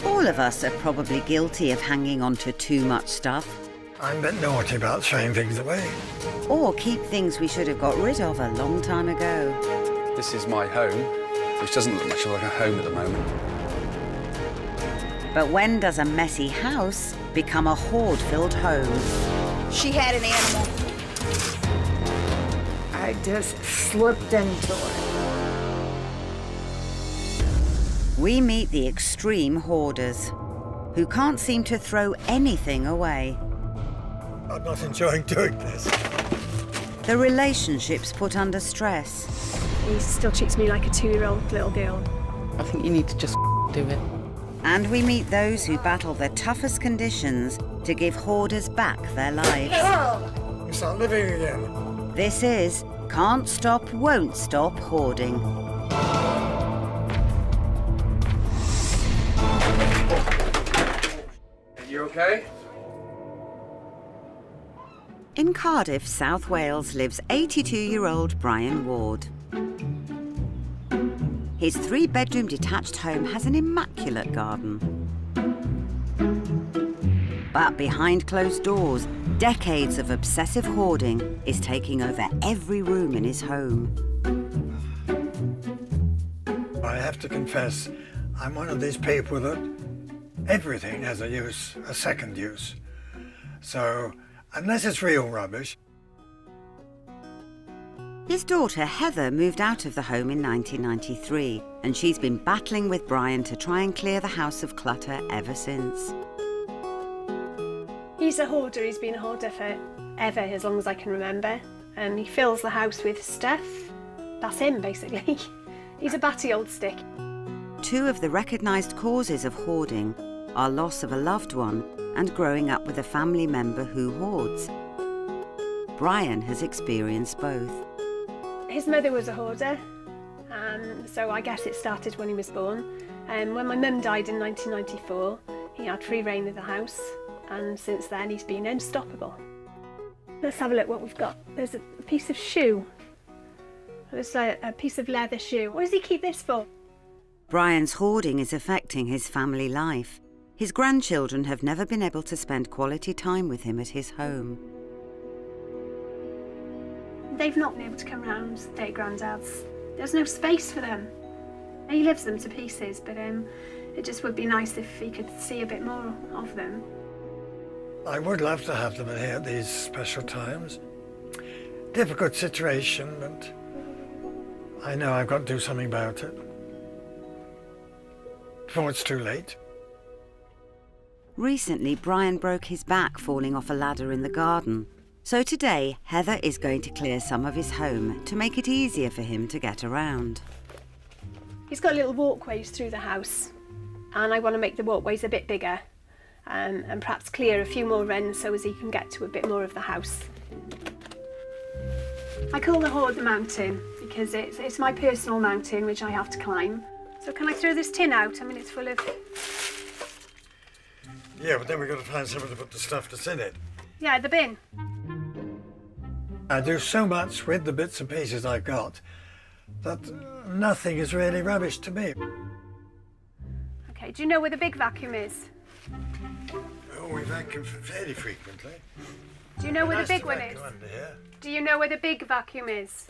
All of us are probably guilty of hanging on to too much stuff, I'm a bit naughty about throwing things away. or keep things we should have got rid of a long time ago. This is my home, which doesn't look much like a home at the moment. But when does a messy house become a hoard-filled home? She had an animal. I just slipped into it. We meet the extreme hoarders, who can't seem to throw anything away. I'm not enjoying doing this. The relationships put under stress. He still treats me like a 2-year-old little girl. I think you need to just do it. And we meet those who battle the toughest conditions to give hoarders back their lives. You start living again. This is Can't Stop, Won't Stop Hoarding. You okay? In Cardiff, South Wales, lives 82-year-old Brian Ward. His 3-bedroom detached home has an immaculate garden. But behind closed doors, decades of obsessive hoarding is taking over every room in his home. I have to confess, I'm one of these people that everything has a use, a second use. So, unless it's real rubbish. His daughter Heather moved out of the home in 1993, and she's been battling with Brian to try and clear the house of clutter ever since. He's a hoarder. He's been a hoarder for ever, as long as I can remember. And he fills the house with stuff. That's him, basically. He's a batty old stick. 2 of the recognised causes of hoarding are loss of a loved one and growing up with a family member who hoards. Brian has experienced both. His mother was a hoarder, so I guess it started when he was born. When my mum died in 1994, he had free rein of the house, and since then he's been unstoppable. Let's have a look what we've got. There's a piece of shoe. There's a piece of leather shoe. What does he keep this for? Brian's hoarding is affecting his family life. His grandchildren have never been able to spend quality time with him at his home. They've not been able to come round, their granddads. There's no space for them. He loves them to pieces, but it just would be nice if he could see a bit more of them. I would love to have them in here at these special times. Difficult situation, but I know I've got to do something about it before it's too late. Recently, Brian broke his back falling off a ladder in the garden. So today, Heather is going to clear some of his home to make it easier for him to get around. He's got little walkways through the house, and I want to make the walkways a bit bigger and perhaps clear a few more runs so as he can get to a bit more of the house. I call the hoard the mountain because it's my personal mountain which I have to climb. So can I throw this tin out? I mean, it's full of... Yeah, but then we've got to find somewhere to put the stuff that's in it. Yeah, the bin. I do so much with the bits and pieces I've got that nothing is really rubbish to me. Okay, do you know where the big vacuum is? Oh, we vacuum fairly frequently. Do you know where Nice the big to one vacuum is? under here. Do you know where the big vacuum is?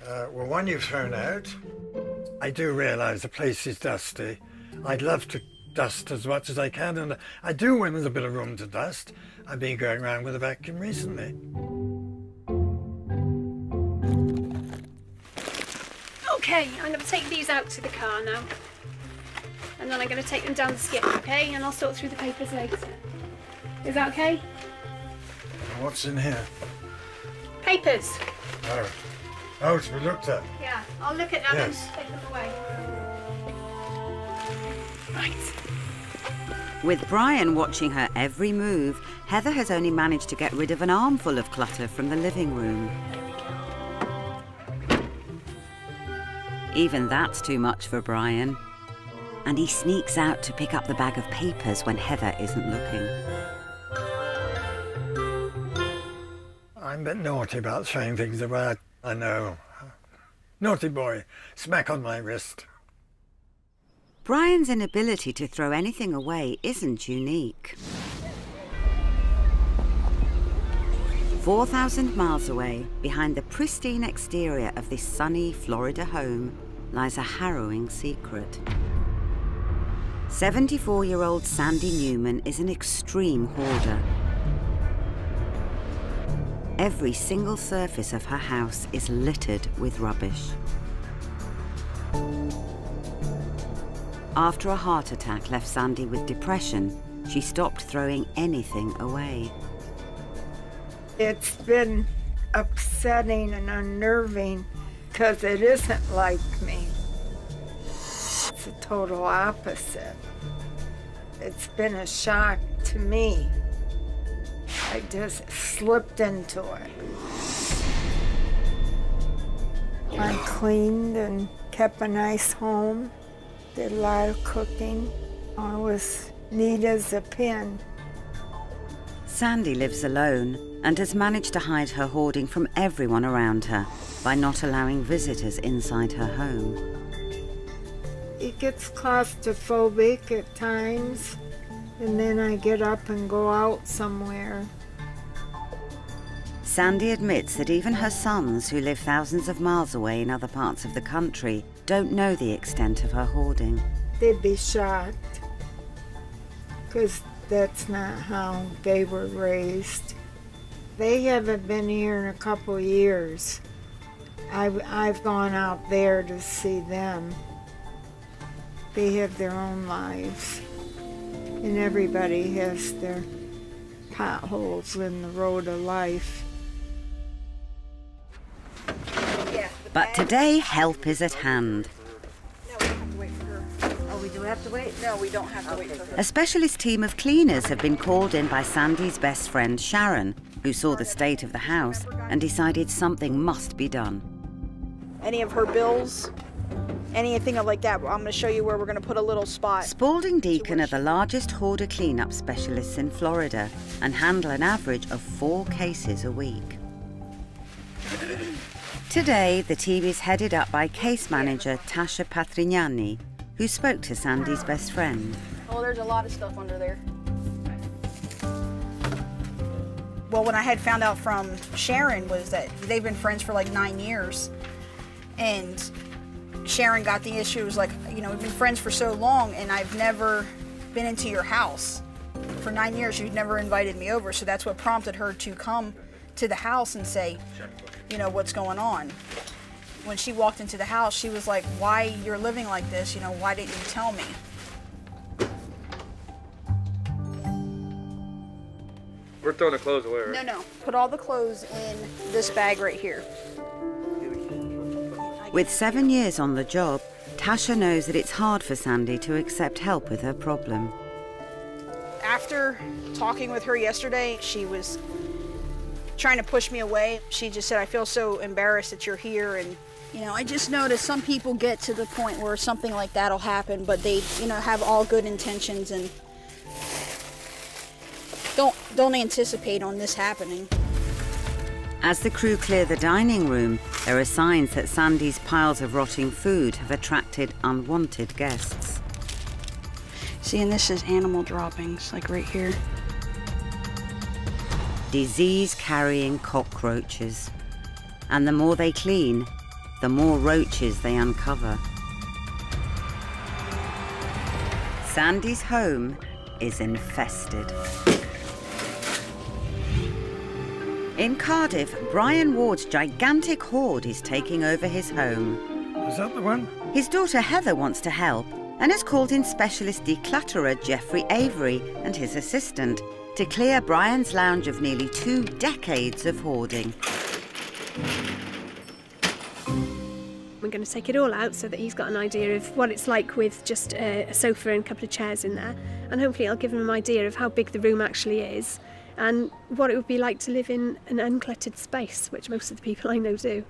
Well, one you've thrown out. I do realise the place is dusty. I'd love to dust as much as I can, and I do when there's a bit of room to dust. I've been going around with a vacuum recently. Okay, I'm going to take these out to the car now. And then I'm going to take them down the skip, okay? And I'll sort through the papers later. Is that okay? What's in here? Papers. Oh, to be looked at. Yeah, I'll look at them Yes. and take them away. Right. With Brian watching her every move, Heather has only managed to get rid of an armful of clutter from the living room. Even that's too much for Brian. And he sneaks out to pick up the bag of papers when Heather isn't looking. I'm a bit naughty about throwing things away. I know. Naughty boy. Smack on my wrist. Brian's inability to throw anything away isn't unique. 4,000 miles away, behind the pristine exterior of this sunny Florida home, lies a harrowing secret. 74-year-old Sandy Newman is an extreme hoarder. Every single surface of her house is littered with rubbish. After a heart attack left Sandy with depression, she stopped throwing anything away. It's been upsetting and unnerving because it isn't like me. It's the total opposite. It's been a shock to me. I just slipped into it. I cleaned and kept a nice home, did a lot of cooking. I was neat as a pin. Sandy lives alone and has managed to hide her hoarding from everyone around her by not allowing visitors inside her home. It gets claustrophobic at times, and then I get up and go out somewhere. Sandy admits that even her sons, who live thousands of miles away in other parts of the country, don't know the extent of her hoarding. They'd be shocked, because that's not how they were raised. They haven't been here in a couple years. I've gone out there to see them. They have their own lives, and everybody has their potholes in the road of life. But today, help is at hand. Oh, we do have to wait? No, we don't have to wait for her. A specialist team of cleaners have been called in by Sandy's best friend Sharon, who saw the state of the house and decided something must be done. Any of her bills, anything like that, I'm going to show you where we're going to put a little spot. Spalding Deacon are the largest hoarder cleanup specialists in Florida and handle an average of 4 cases a week. Today, the team is headed up by case manager Tasha Patrignani, who spoke to Sandy's best friend. Oh, there's a lot of stuff under there. Well, what I had found out from Sharon was that they've been friends for like 9 years. And Sharon got the issue, was like, you know, we've been friends for so long and I've never been into your house. For 9 years, you've never invited me over. So that's what prompted her to come to the house and say, you know, what's going on. When she walked into the house, she was like, why you're living like this? You know, why didn't you tell me? We're throwing the clothes away, right? No. Put all the clothes in this bag right here. With 7 years on the job, Tasha knows that it's hard for Sandy to accept help with her problem. After talking with her yesterday, she was trying to push me away. She just said, I feel so embarrassed that you're here. And, you know, I just noticed some people get to the point where something like that'll happen, but they, you know, have all good intentions and don't anticipate on this happening. As the crew clear the dining room, there are signs that Sandy's piles of rotting food have attracted unwanted guests. See, and this is animal droppings, like right here. Disease-carrying cockroaches. And the more they clean, the more roaches they uncover. Sandy's home is infested. In Cardiff, Brian Ward's gigantic hoard is taking over his home. Is that the one? His daughter Heather wants to help and has called in specialist declutterer Jeffrey Avery and his assistant to clear Brian's lounge of nearly 2 decades of hoarding. We're going to take it all out so that he's got an idea of what it's like with just a sofa and a couple of chairs in there. And hopefully I'll give him an idea of how big the room actually is and what it would be like to live in an uncluttered space, which most of the people I know do.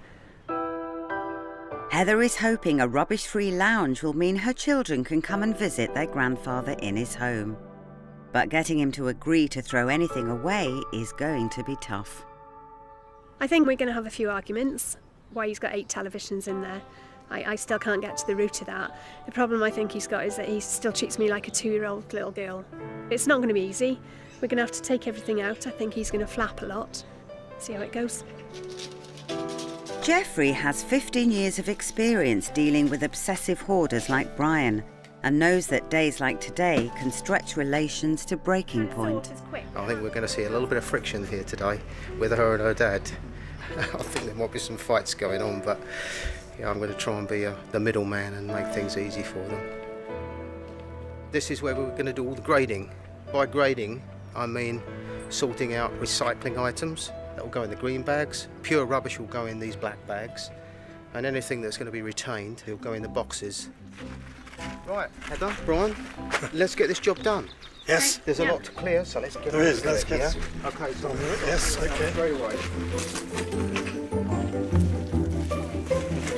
Heather is hoping a rubbish-free lounge will mean her children can come and visit their grandfather in his home. But getting him to agree to throw anything away is going to be tough. I think we're going to have a few arguments, why he's got 8 televisions in there. I still can't get to the root of that. The problem I think he's got is that he still treats me like a 2-year-old little girl. It's not going to be easy. We're going to have to take everything out. I think he's going to flap a lot. See how it goes. Jeffrey has 15 years of experience dealing with obsessive hoarders like Brian, and knows that days like today can stretch relations to breaking point. I think we're going to see a little bit of friction here today with her and her dad. I think there might be some fights going on, but yeah, I'm going to try and be the middleman and make things easy for them. This is where we're going to do all the grading. By grading, I mean sorting out recycling items that will go in the green bags, pure rubbish will go in these black bags, and anything that's going to be retained will go in the boxes. Right, Heather, Brian, let's get this job done. Yes. There's a lot to clear, so let's get There is, let's it, get yeah? Okay, so yes, okay. straight away.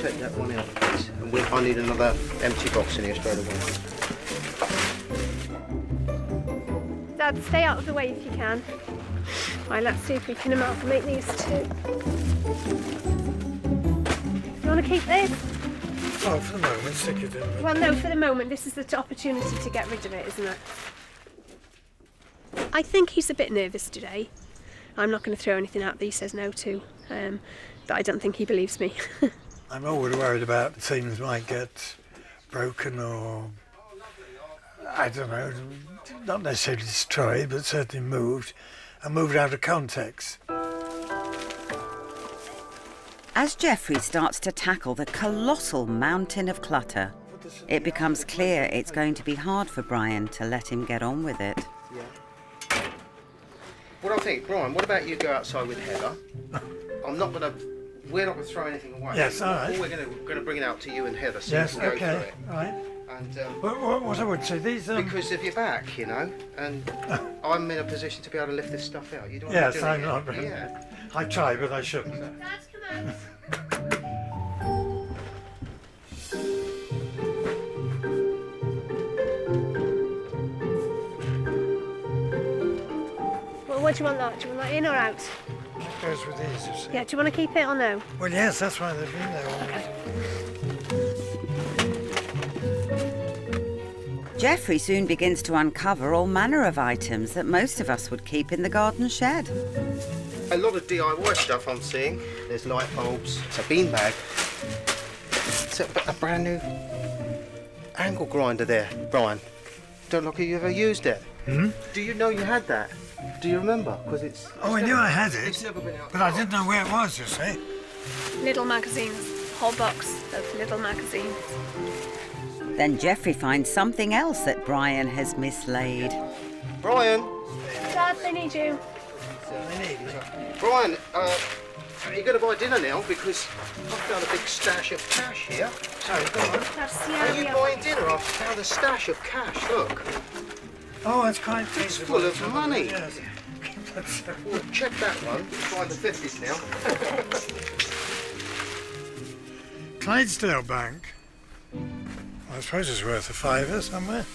Take that one out, please. And I need another empty box in here straight away. Dad, stay out of the way if you can. Right, let's see if we can amalgamate these two. You want to keep this? Oh, for the moment, stick it in. Well, no, for the moment, this is the opportunity to get rid of it, isn't it? I think he's a bit nervous today. I'm not going to throw anything out that he says no to, but I don't think he believes me. I'm always worried about things might get broken or, I don't know, not necessarily destroyed, but certainly moved, and moved out of context. As Jeffrey starts to tackle the colossal mountain of clutter, it becomes clear it's going to be hard for Brian to let him get on with it. Yeah. What I think, Brian, what about you go outside with Heather? we're not going to throw anything away. Yes, all right. We're going to bring it out to you and Heather so Yes, you can go okay, through it. right. And, What I would say, these... because of your back, you know, and I'm in a position to be able to lift this stuff out. You don't Yes, want to do I'm it. not. Yeah. I try, but I shouldn't. Dad, come on. Well, what do you want that? Do you want that in or out? That goes with these, you see. Yeah, do you want to keep it or no? Well, yes, that's why they've been there always. Jeffrey soon begins to uncover all manner of items that most of us would keep in the garden shed. A lot of DIY stuff I'm seeing. There's light bulbs. It's a beanbag. It's a brand new angle grinder there, Brian. Don't look like you ever used it. Hmm? Do you know you had that? Do you remember? Because it's. Oh, I knew I had It's it, never been out. but I didn't know where it was, you see. Little magazines. Whole box of little magazines. Then Jeffrey finds something else that Brian has mislaid. Brian! Dad, they need you. Brian, are you going to buy dinner now? Because I've found a big stash of cash here. Sorry, go on. That's the Are you buying dinner? I've found a stash of cash, look. Oh, that's quite It's feasible. full of money. Yes. Well, check that one. Find the 50s now. Clydesdale Bank. I suppose it's worth a fiver somewhere.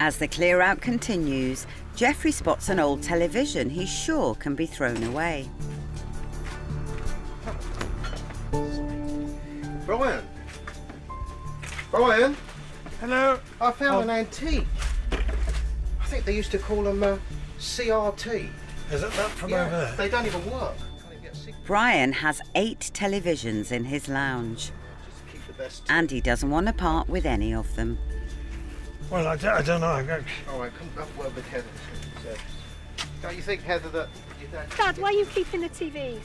As the clear-out continues, Jeffrey spots an old television he's sure can be thrown away. Brian! Brian! Hello. I found an antique. I think they used to call them CRT. Is it that from over there? They don't even work. Brian has 8 televisions in his lounge, Just keep the best. and he doesn't want to part with any of them. Well, I don't know. All right, come up well with Heather. So, don't you think, Heather, that your dad... Dad, why are you keeping the TVs?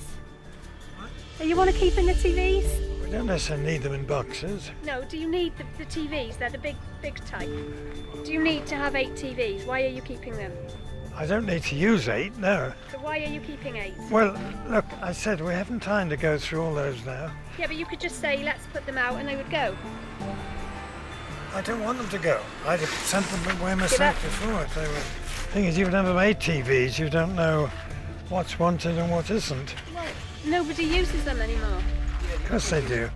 Do you want to keep in the TVs? We don't necessarily need them in boxes. No, do you need the TVs? They're the big type. Do you need to have 8 TVs? Why are you keeping them? I don't need to use 8, no. So why are you keeping 8? Well, look, I said we haven't time to go through all those now. Yeah, but you could just say, let's put them out, and they would go. I don't want them to go. I'd have sent them away Give up. myself before. They were... Thing is, you've never made TVs. You don't know what's wanted and what isn't. Well, nobody uses them anymore. Of course they do.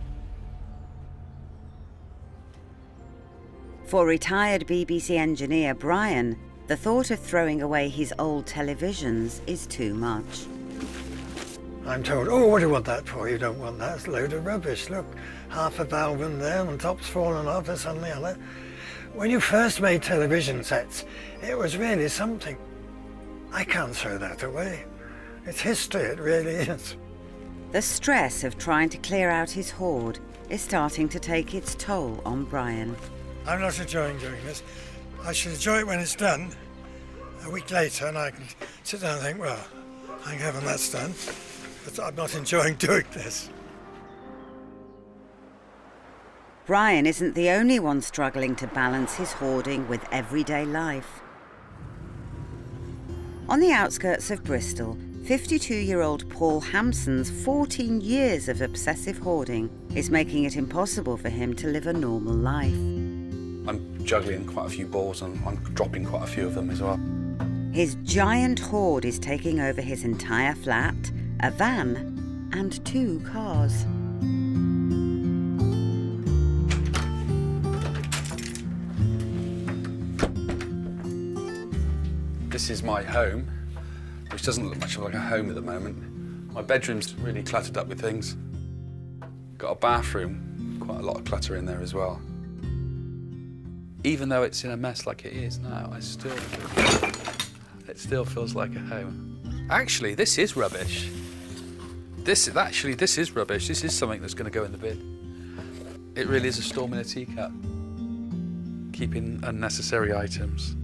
For retired BBC engineer Brian, the thought of throwing away his old televisions is too much. I'm told, oh, what do you want that for? You don't want that. It's a load of rubbish. Look, half a valve in there and the top's fallen off or something like that. When you first made television sets, it was really something. I can't throw that away. It's history, it really is. The stress of trying to clear out his hoard is starting to take its toll on Brian. I'm not enjoying doing this. I should enjoy it when it's done. A week later, and I can sit down and think, well, thank heaven that's done. But I'm not enjoying doing this. Brian isn't the only one struggling to balance his hoarding with everyday life. On the outskirts of Bristol, 52-year-old Paul Hampson's 14 years of obsessive hoarding is making it impossible for him to live a normal life. I'm juggling quite a few balls and I'm dropping quite a few of them as well. His giant hoard is taking over his entire flat, a van, and 2 cars. This is my home, which doesn't look much like a home at the moment. My bedroom's really cluttered up with things. Got a bathroom, quite a lot of clutter in there as well. Even though it's in a mess like it is now, it still feels like a home. Actually, this is rubbish. This is rubbish. This is something that's going to go in the bin. It really is a storm in a teacup, keeping unnecessary items.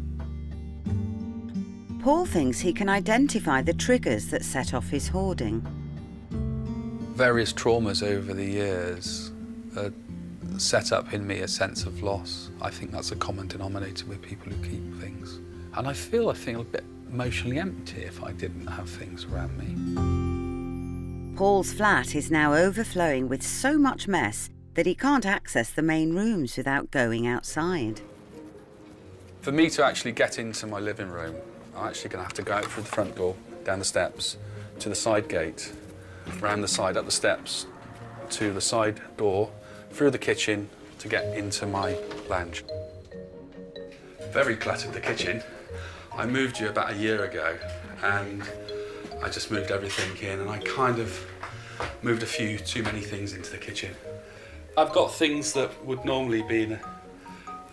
Paul thinks he can identify the triggers that set off his hoarding. Various traumas over the years set up in me a sense of loss. I think that's a common denominator with people who keep things. And I feel a bit emotionally empty if I didn't have things around me. Paul's flat is now overflowing with so much mess that he can't access the main rooms without going outside. For me to actually get into my living room, I'm actually going to have to go out through the front door, down the steps, to the side gate, round the side, up the steps, to the side door, through the kitchen to get into my lounge. Very cluttered, the kitchen. I moved here about a year ago and I just moved everything in and I kind of moved a few too many things into the kitchen. I've got things that would normally be in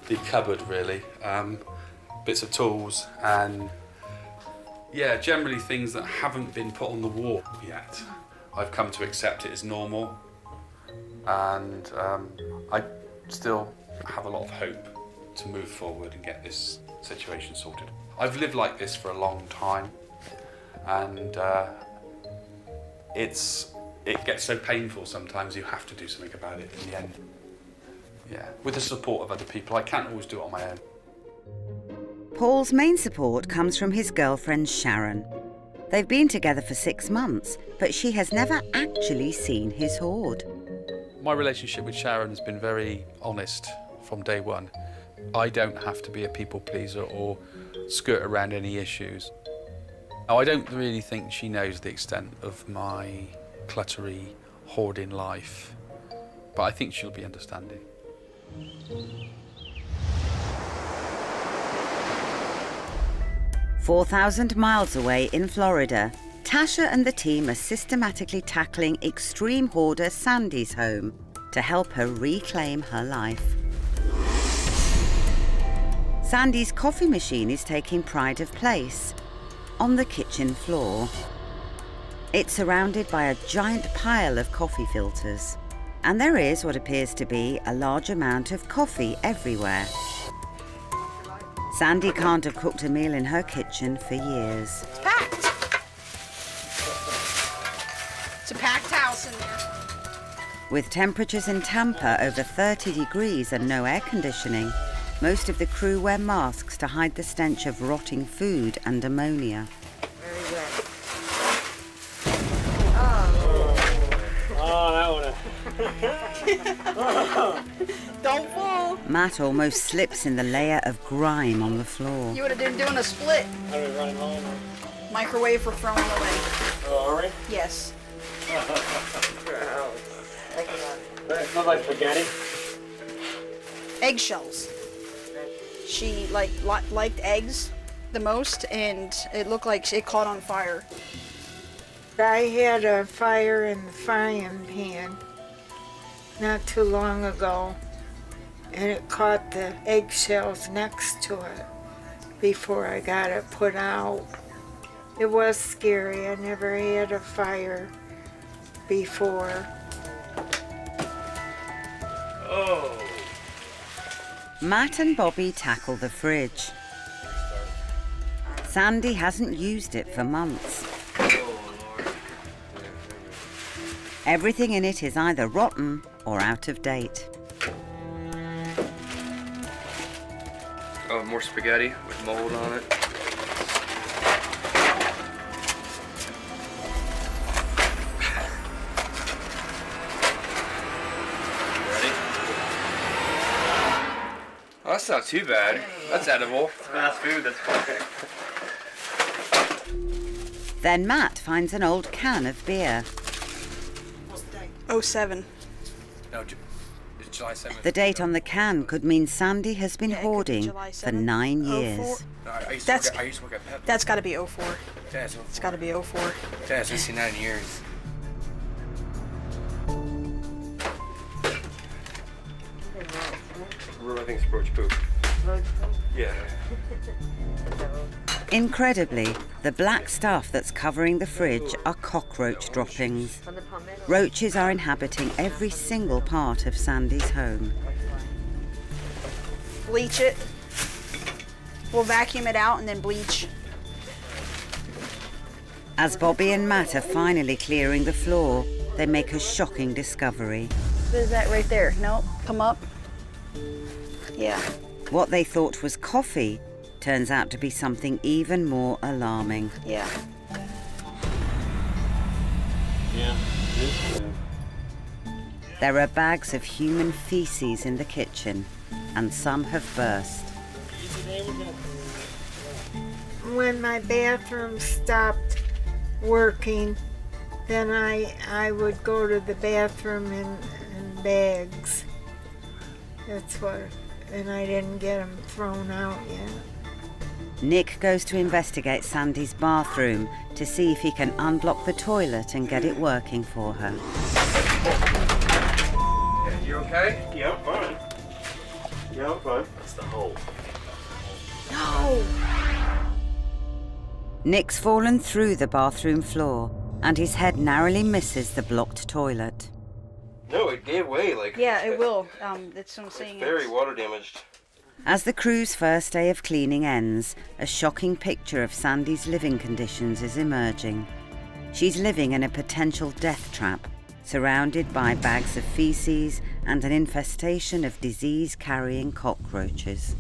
the cupboard, really. Bits of tools and yeah, generally things that haven't been put on the wall yet. I've come to accept it as normal and I still have a lot of hope to move forward and get this situation sorted. I've lived like this for a long time and it gets so painful sometimes you have to do something about it in the end. Yeah, with the support of other people. I can't always do it on my own. Paul's main support comes from his girlfriend Sharon. They've been together for 6 months, but she has never actually seen his hoard. My relationship with Sharon has been very honest from day one. I don't have to be a people pleaser or skirt around any issues. Now, I don't really think she knows the extent of my cluttery, hoarding life, but I think she'll be understanding. 4,000 miles away in Florida, Tasha and the team are systematically tackling extreme hoarder Sandy's home to help her reclaim her life. Sandy's coffee machine is taking pride of place on the kitchen floor. It's surrounded by a giant pile of coffee filters, and there is what appears to be a large amount of coffee everywhere. Sandy can't have cooked a meal in her kitchen for years. It's packed. It's a packed house in there. With temperatures in Tampa over 30 degrees and no air conditioning, most of the crew wear masks to hide the stench of rotting food and ammonia. Very wet. Oh, that one. Don't fall. Matt almost slips in the layer of grime on the floor. You would have been doing a split. Are we running home? Microwave for throwing away. Oh, are we? Yes. Not like spaghetti. Eggshells. She liked eggs the most, and it looked like it caught on fire. I had a fire in the frying pan not too long ago, and it caught the eggshells next to it before I got it put out. It was scary. I never had a fire before. Oh. Matt and Bobby tackle the fridge. Sandy hasn't used it for months. Everything in it is either rotten or out of date. Oh, more spaghetti with mold on it. Ready? Oh, that's not too bad. That's edible. Fast food, that's perfect. Then Matt finds an old can of beer. 07. No, July 7th. The date on the can could mean Sandy has been Yeah, it could be hoarding July for 7th, 9 04. years. No, I used That's- to work at Pep. That's got to be 04. Yeah, it's It's got to be 04. yeah, it's 69 years. I think it's roach poop. Yeah. Incredibly, the black stuff that's covering the fridge are cockroach droppings. Roaches are inhabiting every single part of Sandy's home. Bleach it. We'll vacuum it out and then bleach. As Bobby and Matt are finally clearing the floor, they make a shocking discovery. What is that right there? No, come up. Yeah. What they thought was coffee turns out to be something even more alarming. Yeah. Yeah. There are bags of human feces in the kitchen, and some have burst. When my bathroom stopped working, then I would go to the bathroom in bags. That's what, and I didn't get them thrown out yet. Nick goes to investigate Sandy's bathroom to see if he can unblock the toilet and get it working for her. Yeah, you okay? Yeah, I'm fine. Yeah, I'm fine. That's the hole. No. Nick's fallen through the bathroom floor, and his head narrowly misses the blocked toilet. No, it gave way. Like Yeah, it will. That's what I'm saying. very water damaged. As the crew's first day of cleaning ends, a shocking picture of Sandy's living conditions is emerging. She's living in a potential death trap, surrounded by bags of feces and an infestation of disease-carrying cockroaches.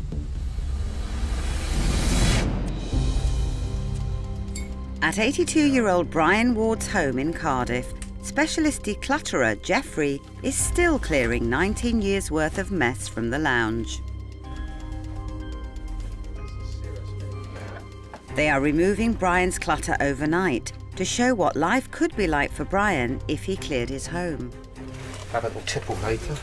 At 82-year-old Brian Ward's home in Cardiff, specialist declutterer Jeffrey is still clearing 19 years' worth of mess from the lounge. They are removing Brian's clutter overnight to show what life could be like for Brian if he cleared his home. Have a little tipple later.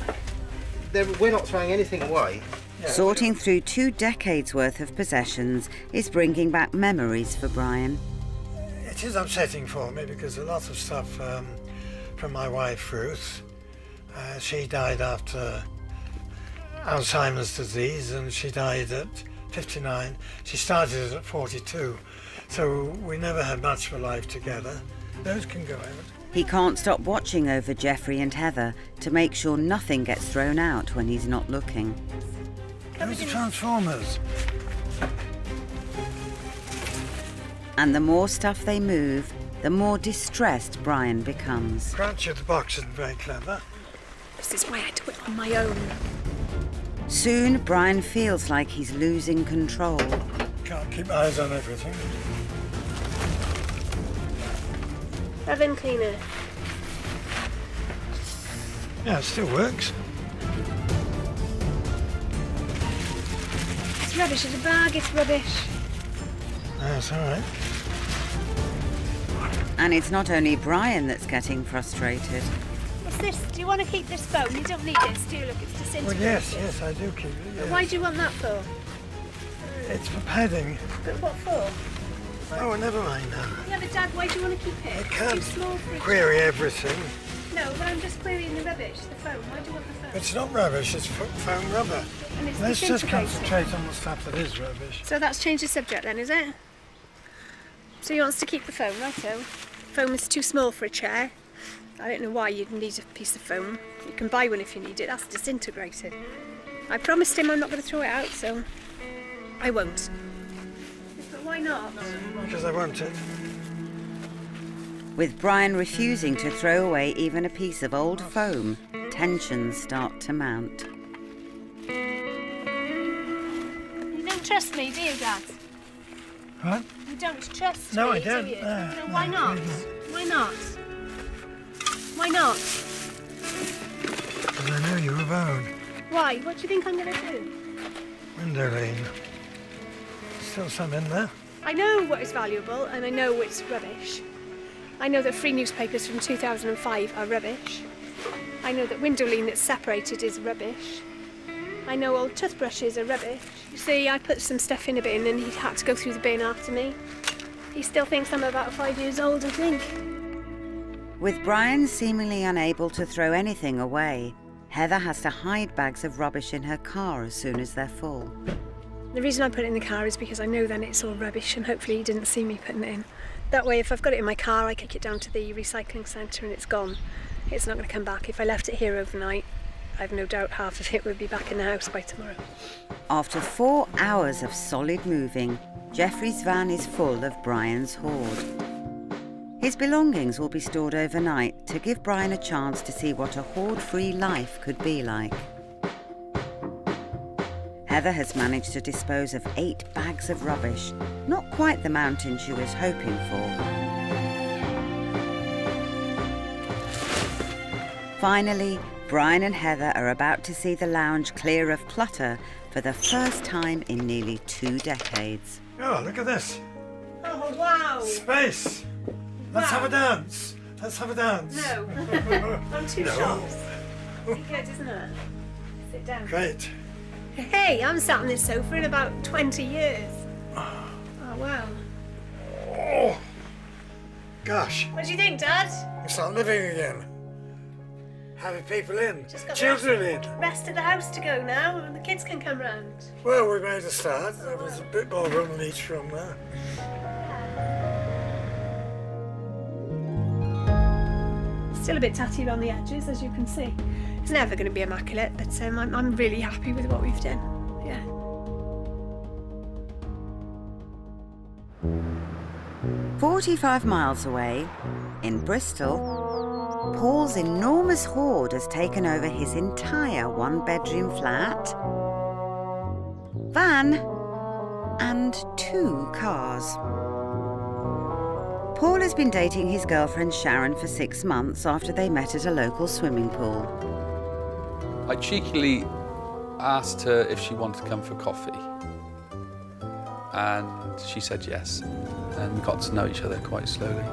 We're not throwing anything away. Sorting through 2 decades' worth of possessions is bringing back memories for Brian. It is upsetting for me because a lot of stuff from my wife Ruth, she died after Alzheimer's disease and she died at 59. She started it at 42, so we never had much of a life together. Those can go out. He can't stop watching over Jeffrey and Heather to make sure nothing gets thrown out when he's not looking. Those are Transformers. And the more stuff they move, the more distressed Brian becomes. Crouch at the box isn't very clever. This is why I do it on my own. Soon, Brian feels like he's losing control. Can't keep eyes on everything. Oven cleaner. Yeah, it still works. It's rubbish. It's a bag. It's rubbish. That's all right. And it's not only Brian that's getting frustrated. What's this? Do you want to keep this phone? You don't need this, do you? Look, it's Well, disintegrated. yes, I do keep it. Yes. Why do you want that for? It's for padding. But what for? Oh, never mind now. Yeah, but Dad, why do you want to keep it? I It's can't too small for a query everything. No, but I'm just querying the rubbish, the foam. Why do you want the foam? It's not rubbish, it's foam rubber. And it's Let's just disintegrating. concentrate on the stuff that is rubbish. So that's changed the subject then, is it? So he wants to keep the foam, righto. Foam is too small for a chair. I don't know why you'd need a piece of foam. You can buy one if you need it. That's disintegrated. I promised him I'm not going to throw it out, so I won't. But why not? Because I want it. With Brian refusing to throw away even a piece of old foam, tensions start to mount. You don't trust me, do you, Dad? What? You don't trust No, me, I don't. do you? No, No, why no, not? really. Why not? Why not? Because I know you're a bone. Why? What do you think I'm going to do? Window lean. Still some in there. I know what is valuable and I know what's rubbish. I know that free newspapers from 2005 are rubbish. I know that window lean that's separated is rubbish. I know old toothbrushes are rubbish. You see, I put some stuff in a bin and he had to go through the bin after me. He still thinks I'm about 5 years old, I think. With Brian seemingly unable to throw anything away, Heather has to hide bags of rubbish in her car as soon as they're full. The reason I put it in the car is because I know then it's all rubbish and hopefully he didn't see me putting it in. That way, if I've got it in my car, I kick it down to the recycling centre and it's gone. It's not going to come back. If I left it here overnight, I've no doubt half of it would be back in the house by tomorrow. After 4 hours of solid moving, Jeffrey's van is full of Brian's hoard. His belongings will be stored overnight to give Brian a chance to see what a hoard-free life could be like. Heather has managed to dispose of 8 bags of rubbish, not quite the mountain she was hoping for. Finally, Brian and Heather are about to see the lounge clear of clutter for the first time in nearly 2 decades. Oh, look at this. Oh, wow! Space. Let's have a dance. Let's have a dance. No. On 2 No. shops. It's good, isn't it? Sit down. Great. Hey, I'm sat on this sofa in about 20 years. Oh, wow. Oh, gosh. What do you think, Dad? It's like living again. Having people in. Just got Children the in. rest of the house to go now, and the kids can come round. Well, we made a start. There was a bit more room in each room there. Still a bit tatty around the edges, as you can see. It's never going to be immaculate, but I'm really happy with what we've done. Yeah. "45 miles away, in Bristol, Paul's enormous hoard has taken over his entire 1-bedroom flat, van, and 2 cars. Paul has been dating his girlfriend Sharon for 6 months after they met at a local swimming pool. I cheekily asked her if she wanted to come for coffee. And she said yes. And we got to know each other quite slowly.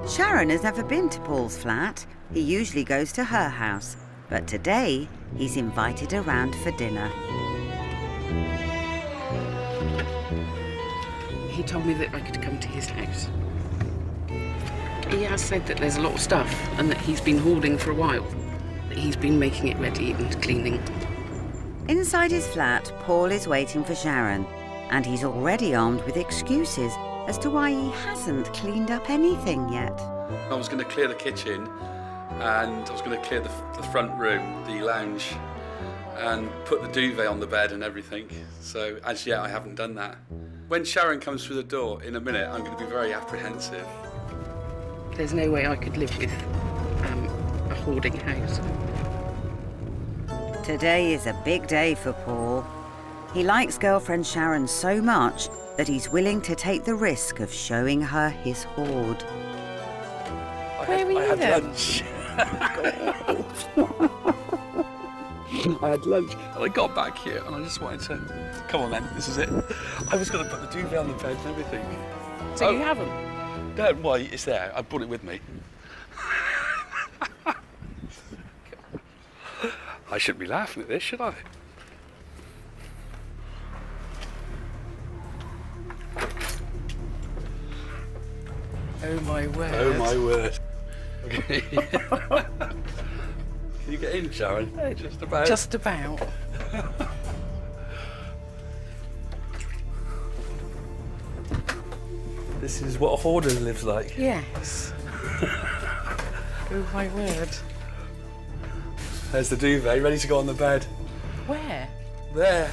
Sharon has never been to Paul's flat. He usually goes to her house, but today he's invited around for dinner. He told me that I could come to his house. He has said that there's a lot of stuff and that he's been hoarding for a while. That he's been making it ready and cleaning. Inside his flat, Paul is waiting for Sharon, and he's already armed with excuses as to why he hasn't cleaned up anything yet. I was going to clear the kitchen and I was going to clear the front room, the lounge, and put the duvet on the bed and everything. So as yet I haven't done that. When Sharon comes through the door in a minute, I'm going to be very apprehensive. There's no way I could live with a hoarding house. Today is a big day for Paul. He likes girlfriend Sharon so much that he's willing to take the risk of showing her his hoard. Where were you then? Lunch. I had lunch and I got back here and I just wanted to, come on then, this is it. I was going to put the duvet on the bed and everything. So you haven't? No, why, it's there. I brought it with me. I shouldn't be laughing at this, should I? Oh my word. Oh my word. Okay. Can you get in, Sharon? Just about. Just about. This is what a hoarder lives like. Yes. Oh my word. There's the duvet, ready to go on the bed. Where? There.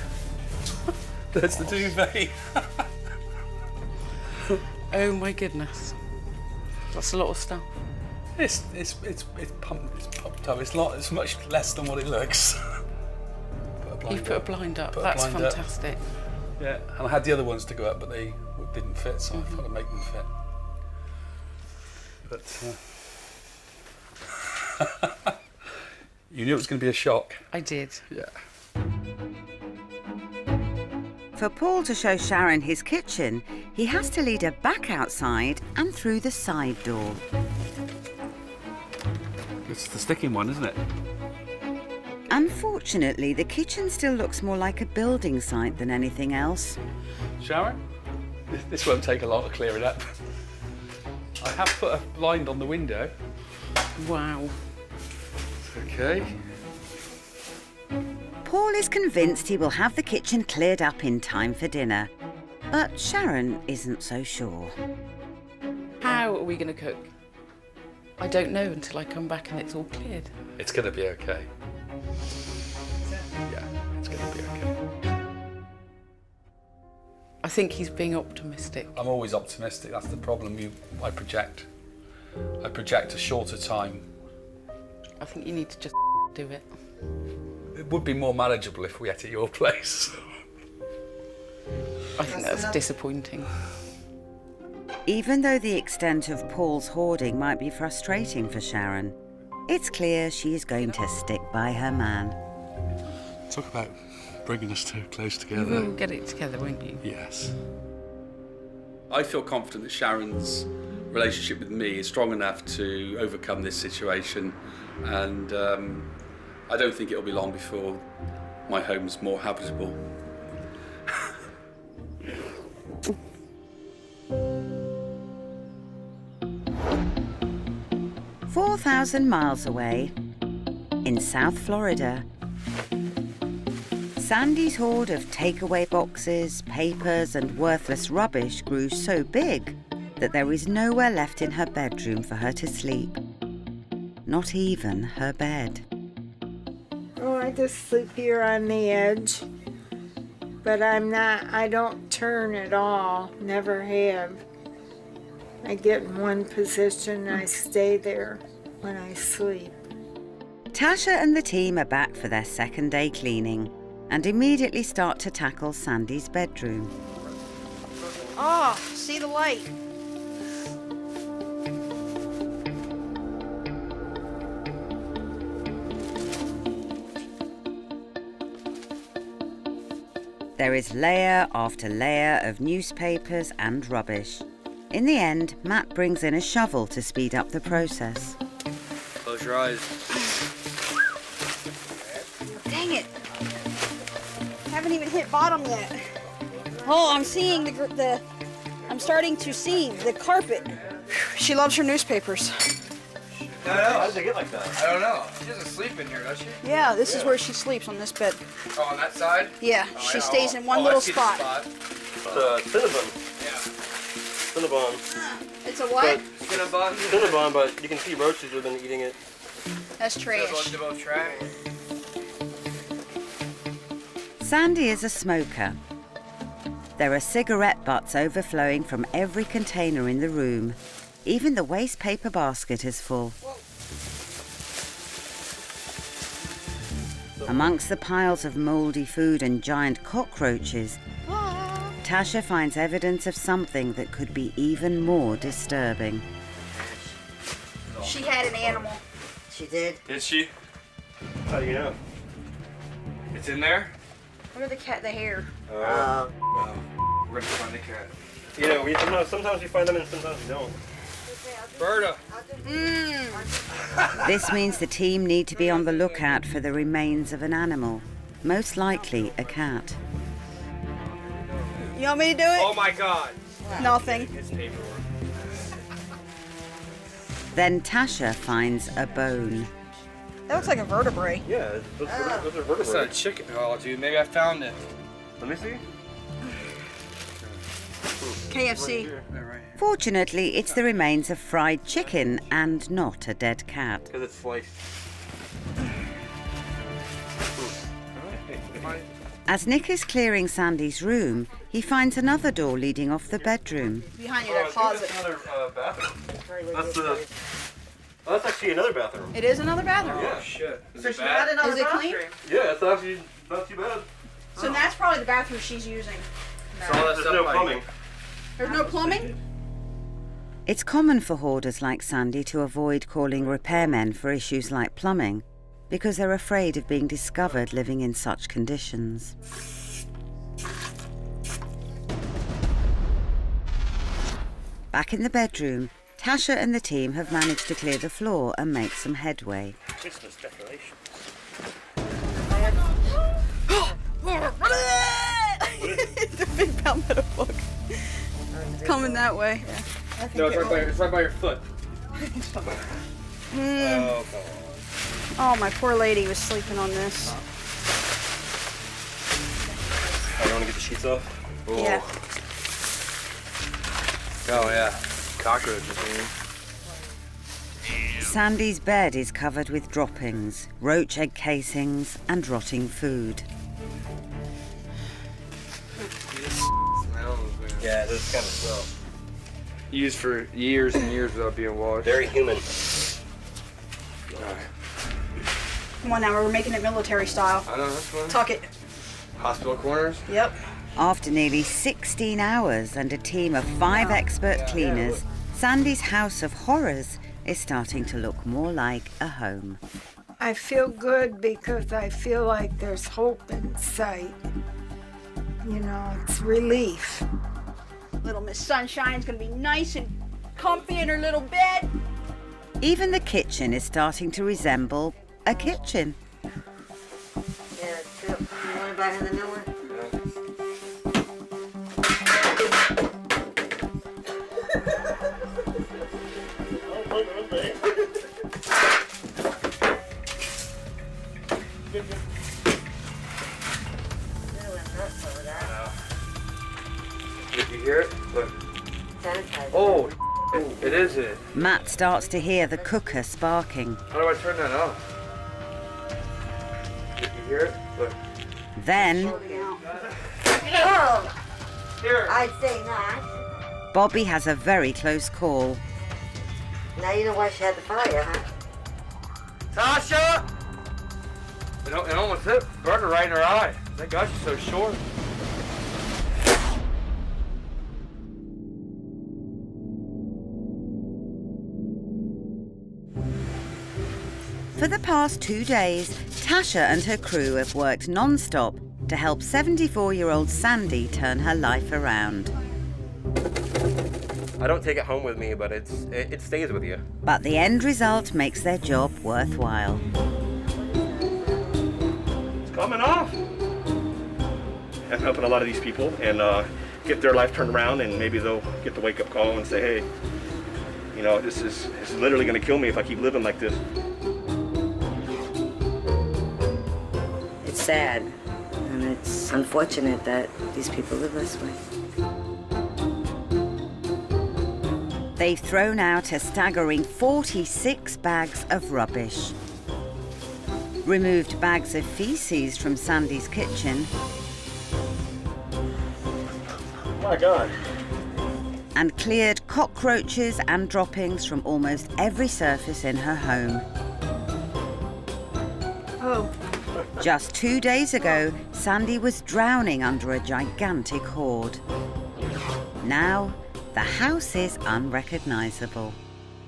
There's the duvet. Oh my goodness. That's a lot of stuff. It's pumped up. It's not. It's much less than what it looks. You've put a blind up. Put a That's blind up. fantastic. Yeah, and I had the other ones to go up, but they didn't fit, so I've had to make them fit. But you knew it was going to be a shock. I did. Yeah. For Paul to show Sharon his kitchen, he has to lead her back outside and through the side door. It's the sticking one, isn't it? Unfortunately, the kitchen still looks more like a building site than anything else. Sharon? This won't take a lot of clearing up. I have put a blind on the window. Wow. Okay. Paul is convinced he will have the kitchen cleared up in time for dinner. But Sharon isn't so sure. How are we going to cook? I don't know until I come back and it's all cleared. It's going to be okay. Yeah, it's going to be okay. I think he's being optimistic. I'm always optimistic. That's the problem. I project. I project a shorter time. I think you need to just do it. It would be more manageable if we ate at your place. I think that's disappointing. Even though the extent of Paul's hoarding might be frustrating for Sharon, it's clear she is going to stick by her man. Talk about bringing us too close together. You will get it together, won't you? Yes. I feel confident that Sharon's relationship with me is strong enough to overcome this situation, and I don't think it'll be long before my home's more habitable. 4,000 miles away, in South Florida, Sandy's hoard of takeaway boxes, papers and worthless rubbish grew so big that there is nowhere left in her bedroom for her to sleep. Not even her bed. Oh, I just sleep here on the edge. But I don't turn at all. Never have. I get in one position and I stay there when I sleep. Tasha and the team are back for their second day cleaning and immediately start to tackle Sandy's bedroom. Oh, see the light. There is layer after layer of newspapers and rubbish. In the end, Matt brings in a shovel to speed up the process. Close your eyes. Dang it. Haven't even hit bottom yet. Oh, I'm seeing I'm starting to see the carpet. She loves her newspapers. No, how does it get like that? I don't know. She doesn't sleep in here, does she? Yeah, this is where she sleeps, on this bed. Oh, on that side? Yeah, Oh, she yeah. stays in one Oh, I little see the spot. It's Cinnabon. Yeah. Cinnabon. It's a what? Cinnabon. Cinnabon, but you can see roaches have been eating it. That's trash. Cinnabon trash. Sandy is a smoker. There are cigarette butts overflowing from every container in the room. Even the waste paper basket is full. Amongst the piles of mouldy food and giant cockroaches, Tasha finds evidence of something that could be even more disturbing. She had an animal. She did? Did she? How do you know? It's in there? Look at the hair. We're gonna find the cat. Yeah, sometimes we find them and sometimes we don't. Berta. This means the team need to be on the lookout for the remains of an animal, most likely a cat. You want me to do it? Oh my God. Nothing. It's paperwork. Then Tasha finds a bone. That looks like a vertebrae. Yeah, those are vertebrae. It's a chicken. Oh, dude, maybe I found it. Let me see. KFC. Fortunately, it's the remains of fried chicken and not a dead cat. Because it's sliced. As Nick is clearing Sandy's room, he finds another door leading off the bedroom. Behind you, that closet. Another bathroom. That's actually another bathroom. It is another bathroom. Yeah. Shit. Is it clean? Yeah, it's actually not too bad. So that's probably the bathroom she's using. There's no plumbing. There's no plumbing? It's common for hoarders like Sandy to avoid calling repairmen for issues like plumbing because they're afraid of being discovered living in such conditions. Back in the bedroom, Tasha and the team have managed to clear the floor and make some headway. Christmas decorations. The big palmetto bug. It's coming that way. Yeah. No, it's right by your foot. Oh, come on. Oh, my poor lady was sleeping on this. I don't want to get the sheets off. Oh. Yeah. Oh, yeah. Cockroaches, man. Sandy's bed is covered with droppings, roach egg casings, and rotting food. Yeah, this kind of smell. Used for years and years without being washed. Very human. Come on now, we're making it military style. I know, that's fun. Tuck it. Hospital corners. Yep. After nearly 16 hours and a team of 5 expert cleaners, Sandy's house of horrors is starting to look more like a home. I feel good because I feel like there's hope in sight. You know, it's relief. Little Miss Sunshine's gonna be nice and comfy in her little bed. Even the kitchen is starting to resemble a kitchen. Yeah, it's true. You want to buy her the new one? Did you hear it? Look. Sanitary. Oh, it is it. Matt starts to hear the cooker sparking. How do I turn that off? Did you hear it? Look. Then, Oh, Here. I'd say not. Bobby has a very close call. Now you know why she had the fire, huh? Tasha! It almost hit, burned her right in her eye. Thank God she's so short. For the past 2 days, Tasha and her crew have worked non-stop to help 74-year-old Sandy turn her life around. I don't take it home with me, but it stays with you. But the end result makes their job worthwhile. It's coming off. I'm helping a lot of these people and get their life turned around, and maybe they'll get the wake-up call and say, hey, you know, this is literally going to kill me if I keep living like this. It's sad, and it's unfortunate that these people live this way. They've thrown out a staggering 46 bags of rubbish, removed bags of feces from Sandy's kitchen, Oh my God. and cleared cockroaches and droppings from almost every surface in her home. Oh, Just 2 days ago, Sandy was drowning under a gigantic hoard. Now, the house is unrecognizable.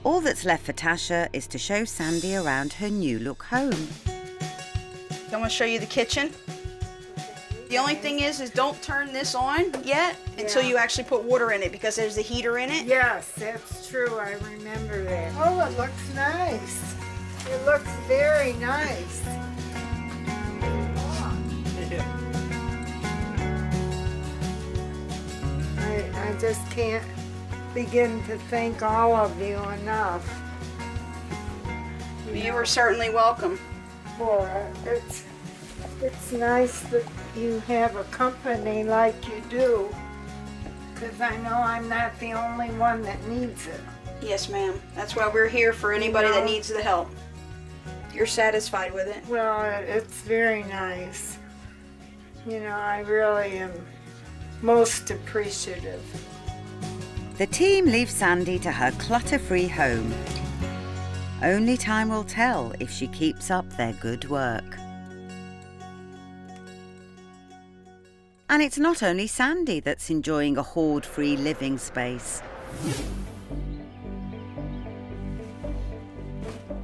All that's left for Tasha is to show Sandy around her new look home. I'm gonna show you the kitchen. The only thing is don't turn this on yet until you actually put water in it because there's a heater in it. yes, that's true. I remember that. Oh, it looks nice. It looks very nice. I just can't begin to thank all of you enough. You are certainly welcome. for it. It's nice that you have a company like you do, because I know I'm not the only one that needs it. Yes, ma'am. That's why we're here for anybody that needs the help. You're satisfied with it? Well, it's very nice. You know, I really am most appreciative. The team leaves Sandy to her clutter-free home. Only time will tell if she keeps up their good work. And it's not only Sandy that's enjoying a hoard-free living space.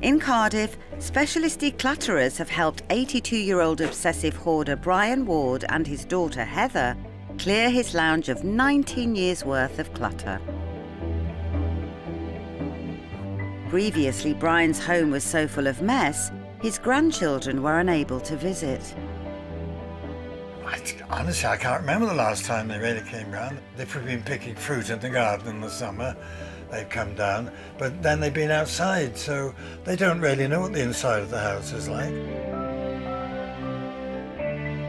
In Cardiff, specialist declutterers have helped 82-year-old obsessive hoarder Brian Ward and his daughter Heather clear his lounge of 19 years' worth of clutter. Previously, Brian's home was so full of mess, his grandchildren were unable to visit. Honestly, I can't remember the last time they really came round. If we've been picking fruit in the garden in the summer, they've come down, but then they've been outside, so they don't really know what the inside of the house is like.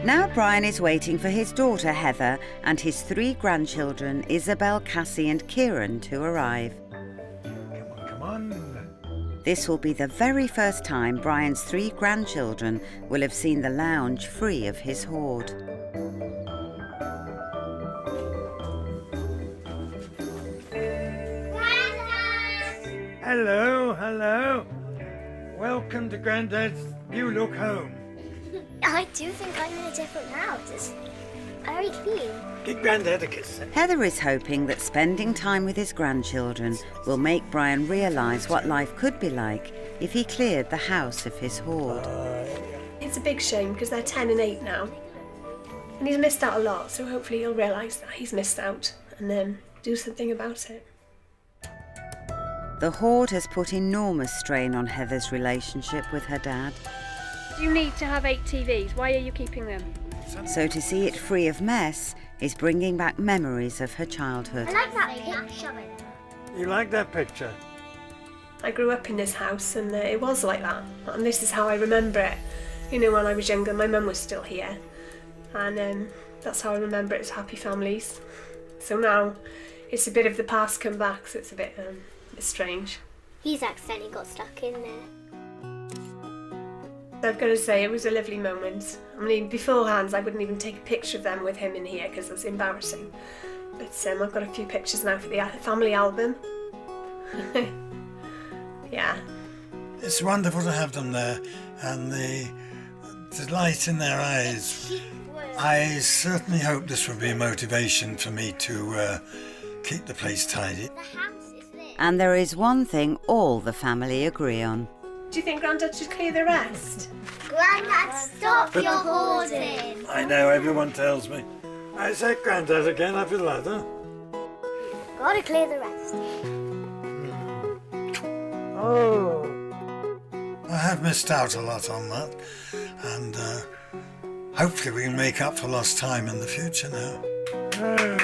Now Brian is waiting for his daughter Heather and his 3 grandchildren Isabel, Cassie and Kieran to arrive. Come on. This will be the very first time Brian's 3 grandchildren will have seen the lounge free of his hoard. Hello, hello. Welcome to Granddad's new look home. I do think I'm in a different house. It's very clean. Give Granddad a kiss. Heather is hoping that spending time with his grandchildren will make Brian realise what life could be like if he cleared the house of his hoard. It's a big shame because they're 10 and 8 now. And he's missed out a lot, so hopefully he'll realise that he's missed out and then do something about it. The hoard has put enormous strain on Heather's relationship with her dad. You need to have 8 TVs. Why are you keeping them? So to see it free of mess is bringing back memories of her childhood. I like that picture. You like that picture? I grew up in this house and it was like that. And this is how I remember it. You know, when I was younger, my mum was still here. And that's how I remember it, as happy families. So now it's a bit of the past come back, so it's a bit strange. He's accidentally got stuck in there. I've got to say, it was a lovely moment. I mean, beforehand, I wouldn't even take a picture of them with him in here because it was embarrassing. But I've got a few pictures now for the family album. Yeah. It's wonderful to have them there, and the light in their eyes. I certainly hope this will be a motivation for me to keep the place tidy. And there is one thing all the family agree on. Do you think Grandad should clear the rest? Grandad, stop your hoarding! I know, everyone tells me. I said Grandad again, I feel like that. Gotta clear the rest. Oh. I have missed out a lot on that, and hopefully we can make up for lost time in the future now. Oh.